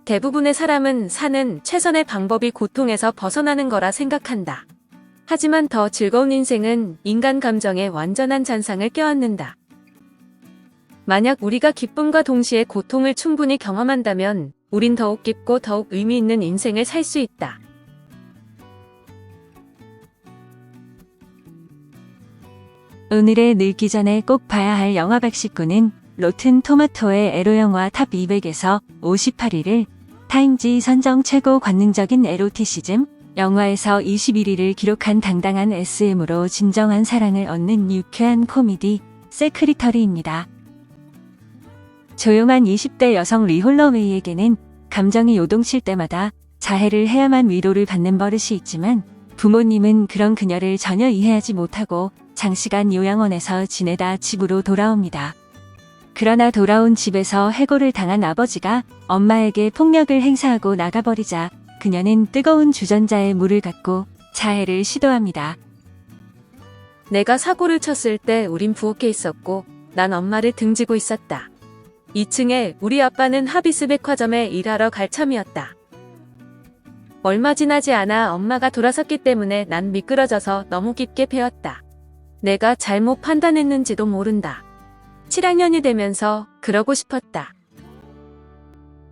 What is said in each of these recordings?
대부분의 사람은 사는 최선의 방법이 고통에서 벗어나는 거라 생각한다. 하지만 더 즐거운 인생은 인간 감정의 완전한 잔상을 껴안는다. 만약 우리가 기쁨과 동시에 고통을 충분히 경험한다면 우린 더욱 깊고 더욱 의미 있는 인생을 살 수 있다. 오늘의 늙기 전에 꼭 봐야 할 영화 119는 로튼 토마토의 에로 영화 탑 200에서 58위를, 타임지 선정 최고 관능적인 에로티시즘 영화에서 21위를 기록한 당당한 SM으로 진정한 사랑을 얻는 유쾌한 코미디 세크리터리입니다. 조용한 20대 여성 리 홀러웨이에게는 감정이 요동칠 때마다 자해를 해야만 위로를 받는 버릇이 있지만 부모님은 그런 그녀를 전혀 이해하지 못하고 장시간 요양원에서 지내다 집으로 돌아옵니다. 그러나 돌아온 집에서 해고를 당한 아버지가 엄마에게 폭력을 행사하고 나가버리자 그녀는 뜨거운 주전자에 물을 갖고 자해를 시도합니다. 내가 사고를 쳤을 때 우린 부엌에 있었고 난 엄마를 등지고 있었다. 2층에 우리 아빠는 하비스 백화점에 일하러 갈 참이었다. 얼마 지나지 않아 엄마가 돌아섰기 때문에 난 미끄러져서 너무 깊게 베었다. 내가 잘못 판단했는지도 모른다. 7학년이 되면서 그러고 싶었다.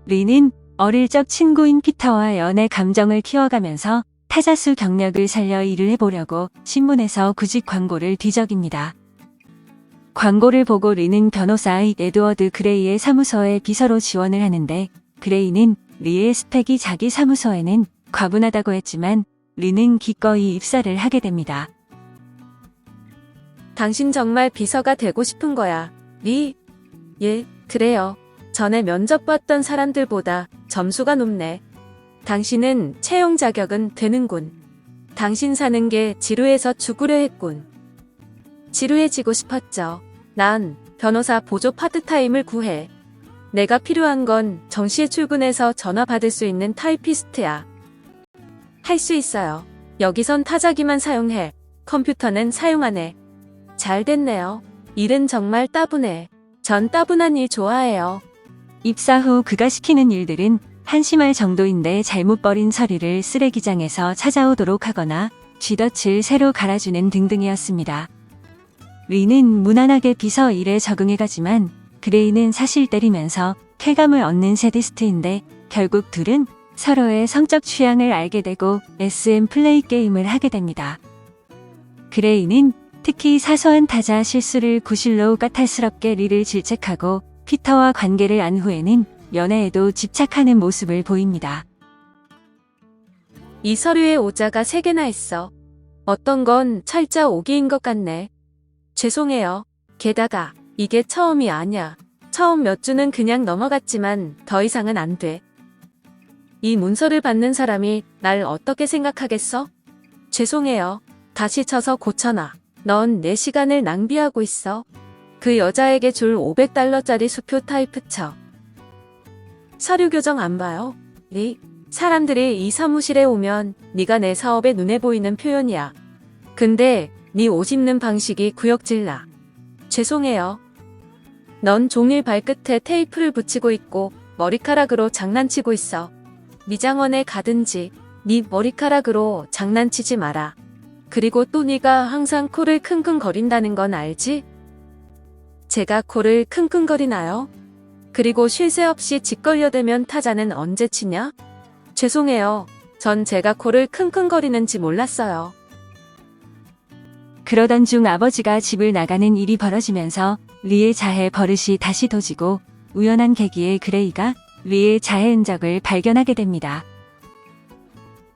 리는 어릴 적 친구인 피터와 연애 감정을 키워가면서 타자수 경력을 살려 일을 해보려고 신문에서 구직 광고를 뒤적입니다. 광고를 보고 리는 변호사의 에드워드 그레이의 사무소에 비서로 지원을 하는데 그레이는 리의 스펙이 자기 사무소에는 과분하다고 했지만 리는 기꺼이 입사를 하게 됩니다. 당신 정말 비서가 되고 싶은 거야, 리? 예, 그래요. 전에 면접 봤던 사람들보다 점수가 높네. 당신은 채용 자격은 되는군. 당신 사는 게 지루해서 죽으려 했군. 지루해지고 싶었죠. 난 변호사 보조 파트타임을 구해. 내가 필요한 건 정시에 출근해서 전화 받을 수 있는 타이피스트야. 할 수 있어요. 여기선 타자기만 사용해. 컴퓨터는 사용 안 해. 잘 됐네요. 일은 정말 따분해. 전 따분한 일 좋아해요. 입사 후 그가 시키는 일들은 한심할 정도인데 잘못 버린 서류를 쓰레기장에서 찾아오도록 하거나 쥐덫을 새로 갈아주는 등등이었습니다. 리는 무난하게 비서 일에 적응해가지만 그레이는 사실 때리면서 쾌감을 얻는 세디스트인데 결국 둘은 서로의 성적 취향을 알게 되고 SM 플레이 게임을 하게 됩니다. 그레이는 특히 사소한 타자 실수를 구실로 까탈스럽게 리를 질책하고 피터와 관계를 안 후에는 연애에도 집착하는 모습을 보입니다. 이 서류에 오자가 3개나 있어. 어떤 건 철자 5기인 것 같네. 죄송해요. 게다가 이게 처음이 아니야. 처음 몇 주는 그냥 넘어갔지만 더 이상은 안 돼. 이 문서를 받는 사람이 날 어떻게 생각하겠어? 죄송해요. 다시 쳐서 고쳐놔. 넌 내 시간을 낭비하고 있어. 그 여자에게 줄 $500짜리 수표 타이프 쳐. 서류 교정 안 봐요? 리? 사람들이 이 사무실에 오면 네가 내 사업에 눈에 보이는 표현이야. 근데 네 옷 입는 방식이 구역질나. 죄송해요. 넌 종일 발끝에 테이프를 붙이고 있고 머리카락으로 장난치고 있어. 미장원에 가든지 네 머리카락으로 장난치지 마라. 그리고 또 네가 항상 코를 킁킁거린다는 건 알지? 제가 코를 킁킁거리나요? 그리고 쉴 새 없이 짓걸려대면 타자는 언제 치냐? 죄송해요. 전 제가 코를 킁킁거리는지 몰랐어요. 그러던 중 아버지가 집을 나가는 일이 벌어지면서 리의 자해 버릇이 다시 도지고 우연한 계기에 그레이가 리의 자해 흔적을 발견하게 됩니다.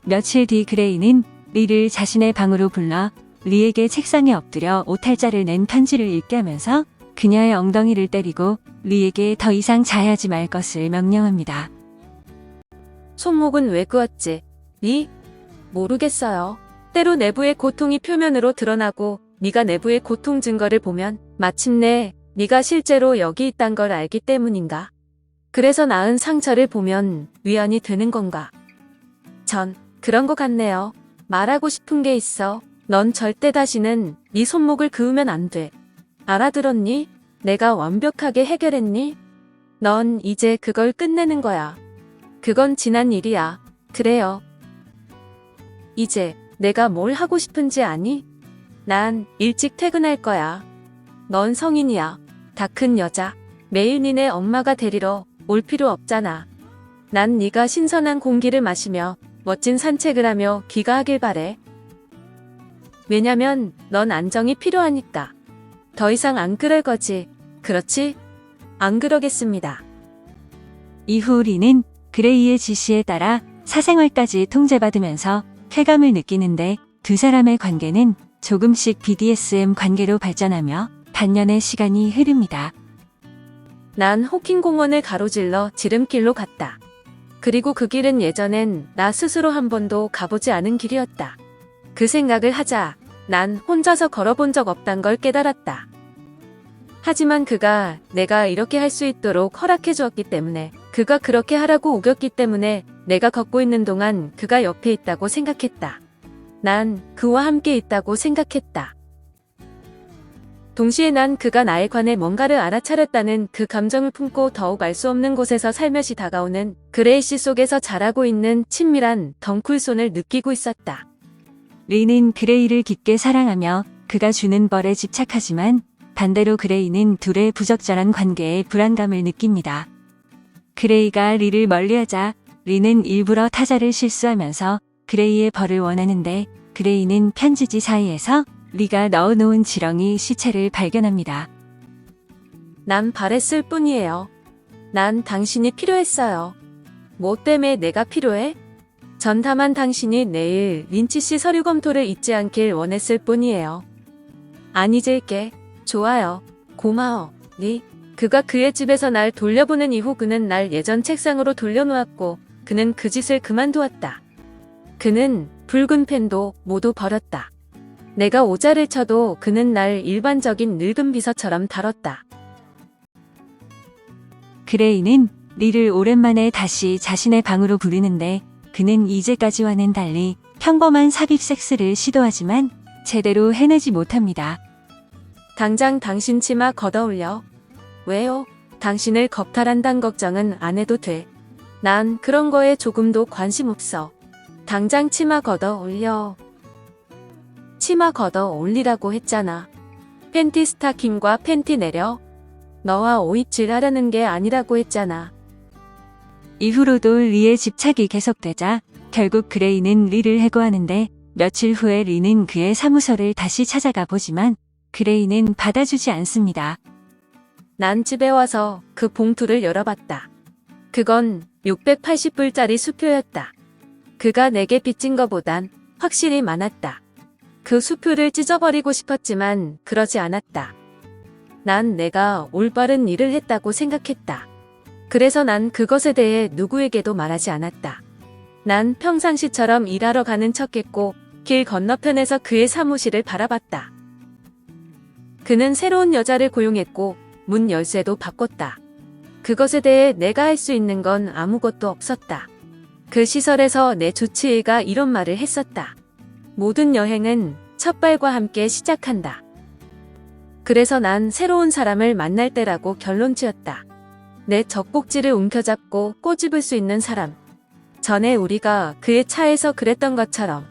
며칠 뒤 그레이는 리를 자신의 방으로 불러 리에게 책상에 엎드려 오탈자를 낸 편지를 읽게 하면서 그녀의 엉덩이를 때리고 리에게 더 이상 자해하지 말 것을 명령합니다. 손목은 왜 그었지? 리? 모르겠어요. 때로 내부의 고통이 표면으로 드러나고 네가 내부의 고통 증거를 보면 마침내 네가 실제로 여기 있단 걸 알기 때문인가? 그래서 낳은 상처를 보면 위안이 되는 건가? 전 그런 것 같네요. 말하고 싶은 게 있어. 넌 절대 다시는 네 손목을 그으면 안 돼. 알아들었니? 내가 완벽하게 해결했니? 넌 이제 그걸 끝내는 거야. 그건 지난 일이야. 그래요. 이제 내가 뭘 하고 싶은지 아니? 난 일찍 퇴근할 거야. 넌 성인이야. 다 큰 여자. 매일 니네 엄마가 데리러 올 필요 없잖아. 난 네가 신선한 공기를 마시며 멋진 산책을 하며 귀가하길 바래. 왜냐면 넌 안정이 필요하니까. 더 이상 안 그럴 거지. 그렇지? 안 그러겠습니다. 이후 리는 그레이의 지시에 따라 사생활까지 통제받으면서 쾌감을 느끼는데 두 사람의 관계는 조금씩 BDSM 관계로 발전하며 반년의 시간이 흐릅니다. 난 호킹 공원을 가로질러 지름길로 갔다. 그리고 그 길은 예전엔 나 스스로 한 번도 가보지 않은 길이었다. 그 생각을 하자 난 혼자서 걸어본 적 없단 걸 깨달았다. 하지만 그가 내가 이렇게 할 수 있도록 허락해 주었기 때문에, 그가 그렇게 하라고 우겼기 때문에 내가 걷고 있는 동안 그가 옆에 있다고 생각했다. 난 그와 함께 있다고 생각했다. 동시에 난 그가 나에 관해 뭔가를 알아차렸다는 그 감정을 품고 더욱 알 수 없는 곳에서 살며시 다가오는 그레이 씨 속에서 자라고 있는 친밀한 덩쿨손을 느끼고 있었다. 리는 그레이를 깊게 사랑하며 그가 주는 벌에 집착하지만 반대로 그레이는 둘의 부적절한 관계에 불안감을 느낍니다. 그레이가 리를 멀리하자 리는 일부러 타자를 실수하면서 그레이의 벌을 원하는데, 그레이는 편지지 사이에서 리가 넣어놓은 지렁이 시체를 발견합니다. 난 바랬을 뿐이에요. 난 당신이 필요했어요. 뭐 때문에 내가 필요해? 전 다만 당신이 내일 린치 씨 서류 검토를 잊지 않길 원했을 뿐이에요. 안 잊을게. 좋아요. 고마워. 리. 그가 그의 집에서 날 돌려보낸 이후 그는 날 예전 책상으로 돌려놓았고 그는 그 짓을 그만두었다. 그는 붉은 펜도 모두 버렸다. 내가 오자를 쳐도 그는 날 일반적인 늙은 비서처럼 다뤘다. 그레이는 리를 오랜만에 다시 자신의 방으로 부르는데, 그는 이제까지와는 달리 평범한 삽입 섹스를 시도하지만 제대로 해내지 못합니다. 당장 당신 치마 걷어올려. 왜요? 당신을 겁탈한단 걱정은 안 해도 돼. 난 그런 거에 조금도 관심 없어. 당장 치마 걷어올려. 치마 걷어올리라고 했잖아. 팬티 스타킹과 팬티 내려. 너와 오입질 하려는 게 아니라고 했잖아. 이후로도 리의 집착이 계속되자 결국 그레이는 리를 해고하는데, 며칠 후에 리는 그의 사무소를 다시 찾아가 보지만 그레이는 받아주지 않습니다. 난 집에 와서 그 봉투를 열어봤다. 그건 680불짜리 수표였다. 그가 내게 빚진 거보단 확실히 많았다. 그 수표를 찢어버리고 싶었지만 그러지 않았다. 난 내가 올바른 일을 했다고 생각했다. 그래서 난 그것에 대해 누구에게도 말하지 않았다. 난 평상시처럼 일하러 가는 척했고 길 건너편에서 그의 사무실을 바라봤다. 그는 새로운 여자를 고용했고 문 열쇠도 바꿨다. 그것에 대해 내가 할 수 있는 건 아무것도 없었다. 그 시설에서 내 주치의가 이런 말을 했었다. 모든 여행은 첫발과 함께 시작한다. 그래서 난 새로운 사람을 만날 때라고 결론 지었다. 내 젖꼭지를 움켜잡고 꼬집을 수 있는 사람. 전에 우리가 그의 차에서 그랬던 것처럼.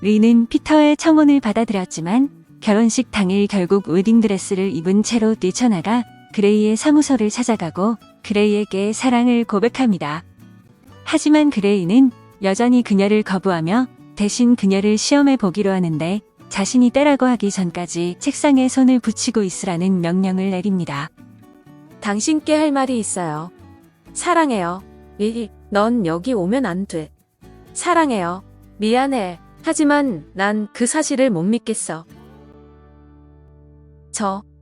리는 피터의 청혼을 받아들였지만 결혼식 당일 결국 웨딩드레스를 입은 채로 뛰쳐나가 그레이의 사무소를 찾아가고 그레이에게 사랑을 고백합니다. 하지만 그레이는 여전히 그녀를 거부하며 대신 그녀를 시험해 보기로 하는데, 자신이 때라고 하기 전까지 책상에 손을 붙이고 있으라는 명령을 내립니다. 당신께 할 말이 있어요. 사랑해요. 리, 넌 여기 오면 안 돼. 사랑해요. 미안해. 하지만 난 그 사실을 못 믿겠어.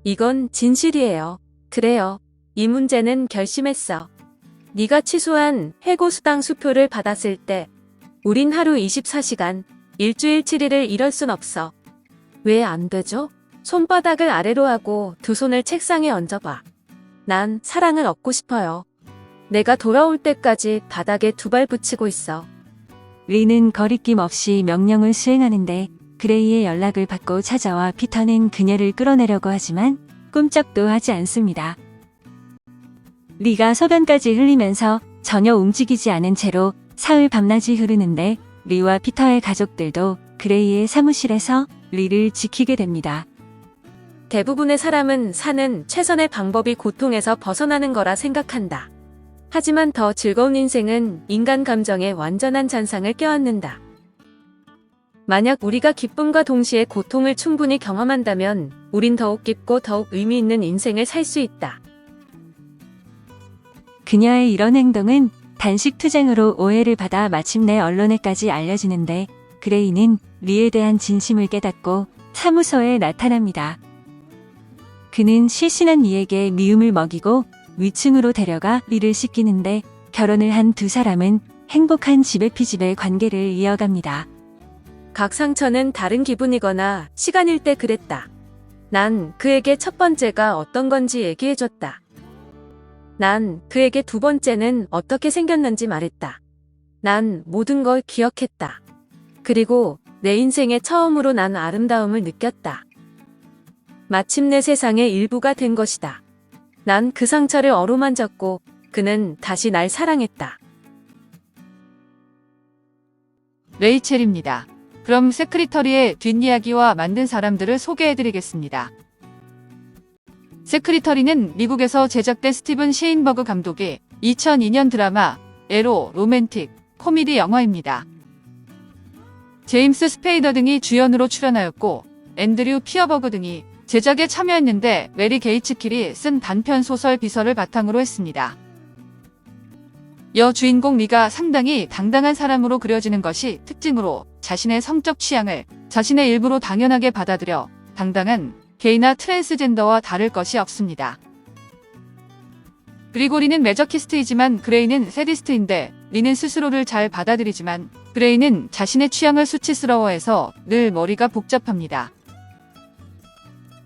이건 진실이에요. 그래요. 이 문제는 결심했어. 네가 취소한 해고수당 수표를 받았을 때 우린 하루 24시간, 일주일 7일을 이럴 순 없어. 왜 안 되죠? 손바닥을 아래로 하고 두 손을 책상에 얹어봐. 난 사랑을 얻고 싶어요. 내가 돌아올 때까지 바닥에 두 발 붙이고 있어. 리는 거리낌 없이 명령을 수행하는데, 그레이의 연락을 받고 찾아와 피터는 그녀를 끌어내려고 하지만 꿈쩍도 하지 않습니다. 리가 소변까지 흘리면서 전혀 움직이지 않은 채로 사흘 밤낮이 흐르는데 리와 피터의 가족들도 그레이의 사무실에서 리를 지키게 됩니다. 대부분의 사람은 사는 최선의 방법이 고통에서 벗어나는 거라 생각한다. 하지만 더 즐거운 인생은 인간 감정의 완전한 잔상을 껴안는다. 만약 우리가 기쁨과 동시에 고통을 충분히 경험한다면 우린 더욱 깊고 더욱 의미 있는 인생을 살 수 있다. 그녀의 이런 행동은 단식 투쟁으로 오해를 받아 마침내 언론에까지 알려지는데 그레이는 리에 대한 진심을 깨닫고 사무소에 나타납니다. 그는 실신한 리에게 미움을 먹이고 위층으로 데려가 리를 씻기는데 결혼을 한 두 사람은 행복한 지배피집의 관계를 이어갑니다. 각 상처는 다른 기분이거나 시간일 때 그랬다. 난 그에게 첫 번째가 어떤 건지 얘기해줬다. 난 그에게 두 번째는 어떻게 생겼는지 말했다. 난 모든 걸 기억했다. 그리고 내 인생의 처음으로 난 아름다움을 느꼈다. 마침내 세상의 일부가 된 것이다. 난 그 상처를 어루만졌고 그는 다시 날 사랑했다. 레이첼입니다. 그럼 세크리터리의 뒷이야기와 만든 사람들을 소개해드리겠습니다. 세크리터리는 미국에서 제작된 스티븐 셰인버그 감독의 2002년 드라마 에로 로맨틱 코미디 영화입니다. 제임스 스페이더 등이 주연으로 출연하였고 앤드류 피어버그 등이 제작에 참여했는데 메리 게이츠킬이 쓴 단편 소설 비서를 바탕으로 했습니다. 여주인공 리가 상당히 당당한 사람으로 그려지는 것이 특징으로 자신의 성적 취향을 자신의 일부로 당연하게 받아들여 당당한 게이나 트랜스젠더와 다를 것이 없습니다. 그리고 리는 매저키스트이지만 그레이는 세디스트인데 리는 스스로를 잘 받아들이지만 그레이는 자신의 취향을 수치스러워해서 늘 머리가 복잡합니다.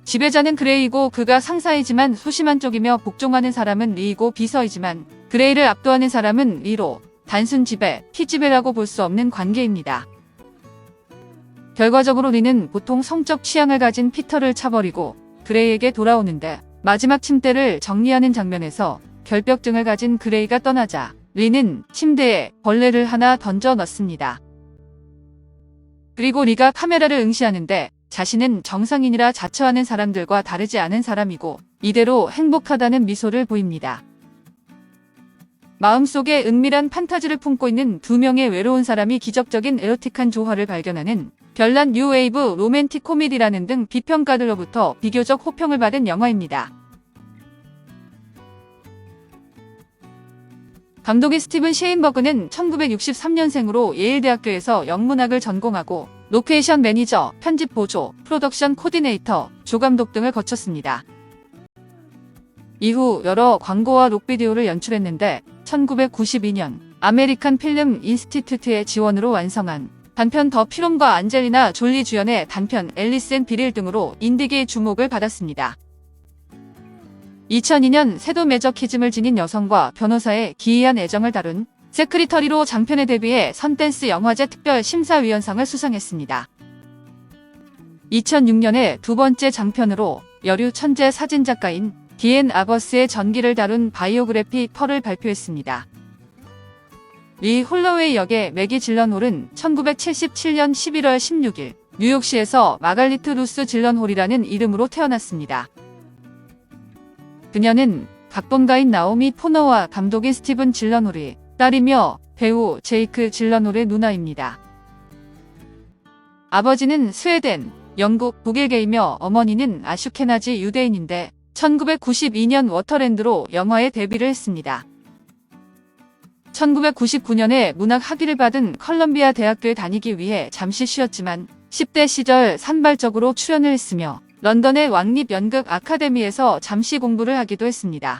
지배자는 그레이이고 그가 상사이지만 소심한 쪽이며 복종하는 사람은 리이고 비서이지만 그레이를 압도하는 사람은 리로 단순 지배, 피지배라고 볼 수 없는 관계입니다. 결과적으로 리는 보통 성적 취향을 가진 피터를 차버리고 그레이에게 돌아오는데 마지막 침대를 정리하는 장면에서 결벽증을 가진 그레이가 떠나자 리는 침대에 벌레를 하나 던져 넣습니다. 그리고 리가 카메라를 응시하는데 자신은 정상인이라 자처하는 사람들과 다르지 않은 사람이고 이대로 행복하다는 미소를 보입니다. 마음속에 은밀한 판타지를 품고 있는 두 명의 외로운 사람이 기적적인 에로틱한 조화를 발견하는 별난 뉴웨이브 로맨틱 코미디라는 등 비평가들로부터 비교적 호평을 받은 영화입니다. 감독인 스티븐 셰인버그는 1963년생으로 예일대학교에서 영문학을 전공하고 로케이션 매니저, 편집 보조, 프로덕션 코디네이터, 조감독 등을 거쳤습니다. 이후 여러 광고와 록비디오를 연출했는데 1992년 아메리칸 필름 인스티튜트의 지원으로 완성한 단편 더 필름과 안젤리나 졸리 주연의 단편 앨리스 앤 비릴 등으로 인디계의 주목을 받았습니다. 2002년 세도 매저키즘을 지닌 여성과 변호사의 기이한 애정을 다룬 세크리터리로 장편에 데뷔해 선댄스 영화제 특별 심사위원상을 수상했습니다. 2006년에 두 번째 장편으로 여류 천재 사진작가인 디앤 아버스의 전기를 다룬 바이오그래피 펄을 발표했습니다. 리 홀로웨이 역의 매기 질런홀은 1977년 11월 16일 뉴욕시에서 마갈리트 루스 질런홀이라는 이름으로 태어났습니다. 그녀는 각본가인 나오미 포너와 감독인 스티븐 질런홀의 딸이며 배우 제이크 질런홀의 누나입니다. 아버지는 스웨덴, 영국, 북일계이며 어머니는 아슈케나지 유대인인데 1992년 워터랜드로 영화에 데뷔를 했습니다. 1999년에 문학 학위를 받은 컬럼비아 대학교에 다니기 위해 잠시 쉬었지만 10대 시절 산발적으로 출연을 했으며 런던의 왕립 연극 아카데미에서 잠시 공부를 하기도 했습니다.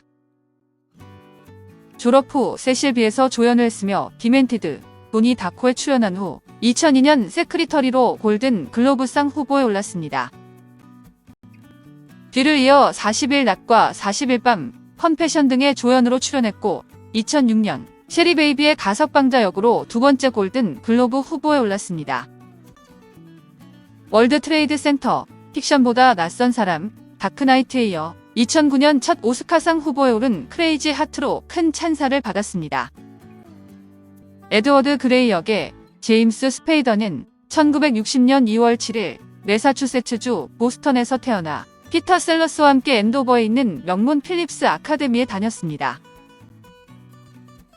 졸업 후 세실비에서 조연을 했으며 디멘티드, 도니 다코에 출연한 후 2002년 세크리터리로 골든 글로브상 후보에 올랐습니다. 뒤를 이어 40일 낮과 40일 밤, 컨패션 등의 조연으로 출연했고 2006년 셰리 베이비의 가석방자 역으로 두 번째 골든 글로브 후보에 올랐습니다. 월드 트레이드 센터, 픽션보다 낯선 사람, 다크나이트에 이어 2009년 첫 오스카상 후보에 오른 크레이지 하트로 큰 찬사를 받았습니다. 에드워드 그레이 역의 제임스 스페이더는 1960년 2월 7일 매사추세츠주 보스턴에서 태어나 피터 셀러스와 함께 앤도버에 있는 명문 필립스 아카데미에 다녔습니다.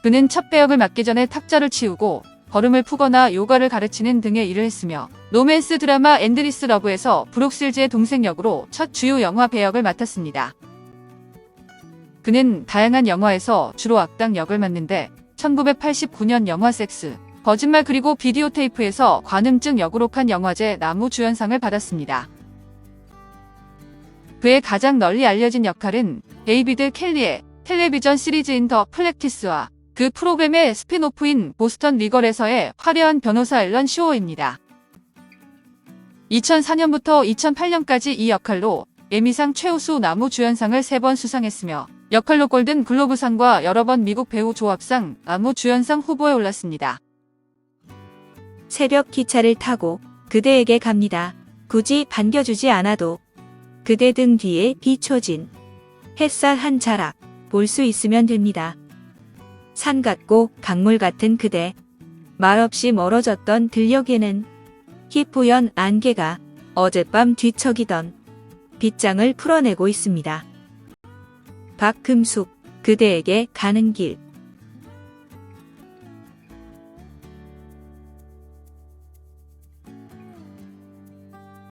그는 첫 배역을 맡기 전에 탁자를 치우고 걸음을 푸거나 요가를 가르치는 등의 일을 했으며 로맨스 드라마 앤드리스 러브에서 브룩실즈의 동생 역으로 첫 주요 영화 배역을 맡았습니다. 그는 다양한 영화에서 주로 악당 역을 맡는데 1989년 영화 섹스, 거짓말 그리고 비디오 테이프에서 관음증 역으로 칸 영화제 나무주연상을 받았습니다. 그의 가장 널리 알려진 역할은 데이비드 켈리의 텔레비전 시리즈인 더 플렉티스와 그 프로그램의 스핀오프인 보스턴 리걸에서의 화려한 변호사 앨런 쇼어입니다. 2004년부터 2008년까지 이 역할로 에미상 최우수 나무주연상을 3번 수상했으며 역할로 골든 글로브상과 여러 번 미국 배우 조합상 나무주연상 후보에 올랐습니다. 새벽 기차를 타고 그대에게 갑니다. 굳이 반겨주지 않아도 그대 등 뒤에 비춰진 햇살 한 자락 볼 수 있으면 됩니다. 산 같고 강물 같은 그대, 말없이 멀어졌던 들녘에는 희뿌연 안개가 어젯밤 뒤척이던 빗장을 풀어내고 있습니다. 박금숙, 그대에게 가는 길.